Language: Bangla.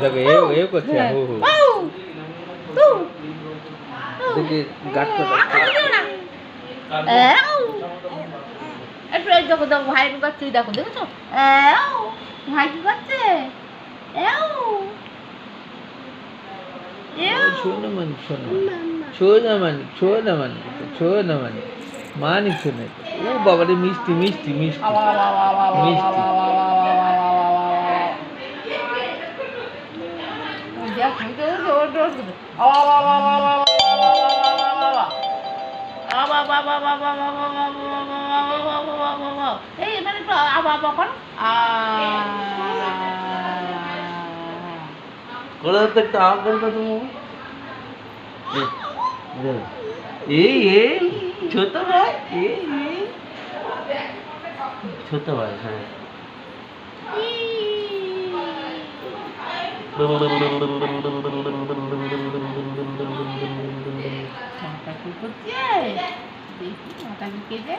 দেখো এ করছে হু হু দেখি গাটটা একটু এই দেখো দেখো ভাই করছে দেখো দেখেছো ভাই কি করছে ছোনা মানি শোনে ও বাবা রে মিষ্টি মিষ্টি মিষ্টি মিষ্টি এই মানে আবার কর করে তো একটা আওয়াজ করতো তুমি এই ছোট ভাই ছোট ভাই হ্যাঁ মাথা কি করছে দেখি মাথা কি কেটে